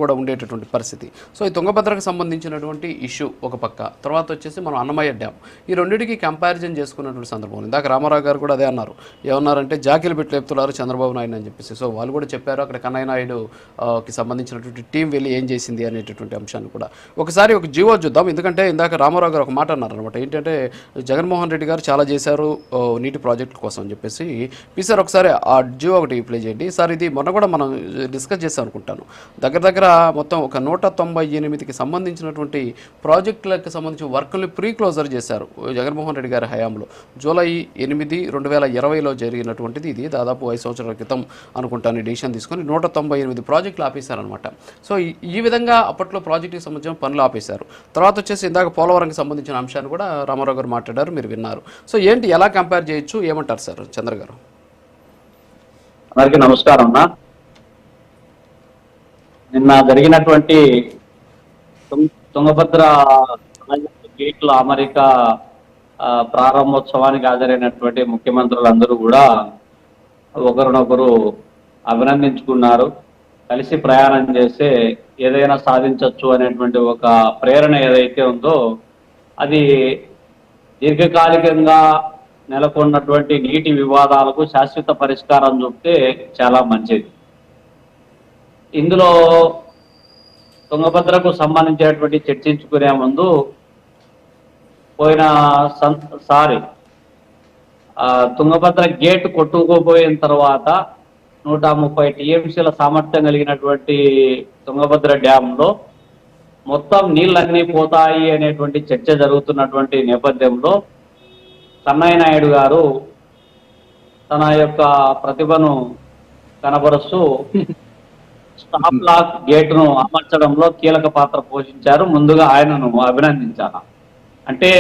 కూడా ఉండేటటువంటి పరిస్థితి. సో ఈ తుంగభద్రకు సంబంధించినటువంటి ఇష్యూ ఒక పక్క, తర్వాత వచ్చేసి మనం అన్నమయ్య డ్యామ్, ఈ రెండింటికి కంపారిజన్ చేసుకున్నటువంటి సందర్భం. ఇందాక రామారావు గారు కూడా అదే అన్నారు. ఏమన్నారంటే జాకీలు పెట్టి లేపుతున్నారు చంద్రబాబు నాయుడు అని చెప్పేసి. సో వాళ్ళు కూడా చెప్పారు అక్కడ కన్నయ్య నాయుడుకి సంబంధించినటువంటి టీం వెళ్ళి ఏం చేసింది అనేటటువంటి అంశాన్ని కూడా ఒకసారి ఒక జీవో చూద్దాం. ఎందుకంటే ఇందాక రామారావు గారు ఒక మాట అన్నారు అనమాట, ఏంటంటే జగన్మోహన్ రెడ్డి గారు చాలా చేశారు నీటి ప్రాజెక్టుల కోసం అని చెప్పేసి. సార్ ఒకసారి ఆ జీవో ఒకటి ప్లే చేయండి సార్. ఇది మొన్న కూడా మనం డిస్కస్ చేసాం అనుకుంటాను. దగ్గర మొత్తం ఒక 198కి సంబంధించినటువంటి ప్రాజెక్టులకు సంబంధించిన వర్కుల్ని ప్రీ క్లోజర్ చేశారు జగన్మోహన్ రెడ్డి గారి హయాంలో. జూలై 8, 2020లో జరిగినటువంటిది. ఇది దాదాపు 5 సంవత్సరాల క్రితం అనుకుంటాను డిసిషన్ తీసుకొని 198 ప్రాజెక్టులు ఆపేశారనమాట. సో ఈ విధంగా అప్పట్లో ప్రాజెక్టుకి సంబంధించిన పనులు ఆపేశారు. తర్వాత వచ్చేసి ఇందాక పోలవరంకి సంబంధించిన అంశాన్ని కూడా రామారావు గారు మాట్లాడారు, మీరు విన్నారు. సో ఏంటి, ఎలా కంపేర్ చేయొచ్చు, ఏమంటారు సార్ చంద్ర గారు? అందరికీ నమస్కారం అన్న. నిన్న జరిగినటువంటి తుంగభద్ర గేట్ల అమరిక ప్రారంభోత్సవానికి హాజరైనటువంటి ముఖ్యమంత్రులందరూ కూడా ఒకరినొకరు అభినందించుకున్నారు. కలిసి ప్రయాణం చేస్తే ఏదైనా సాధించవచ్చు అనేటువంటి ఒక ప్రేరణ ఏదైతే ఉందో అది దీర్ఘకాలికంగా నెలకొన్నటువంటి నీటి వివాదాలకు శాశ్వత పరిష్కారం చూపితే చాలా మంచిది. ఇందులో తుంగభద్రకు సంబంధించినటువంటి చర్చించుకునే ముందు పోయినసారి తుంగభద్ర గేట్ కొట్టుకుపోయిన తర్వాత 130 టీఎంసీల సామర్థ్యం కలిగినటువంటి తుంగభద్ర డ్యాంలో మొత్తం నీళ్ళన్నీ పోతాయి అనేటువంటి చర్చ జరుగుతున్నటువంటి నేపథ్యంలో కన్నయ్య నాయుడు గారు తన యొక్క ప్రతిభను కనబరుస్తూ స్టాప్ లాక్ గేట్ ను అమర్చడంలో కీలక పాత్ర పోషించారు. ముందుగా ఆయనను అభినందించాను. అంటే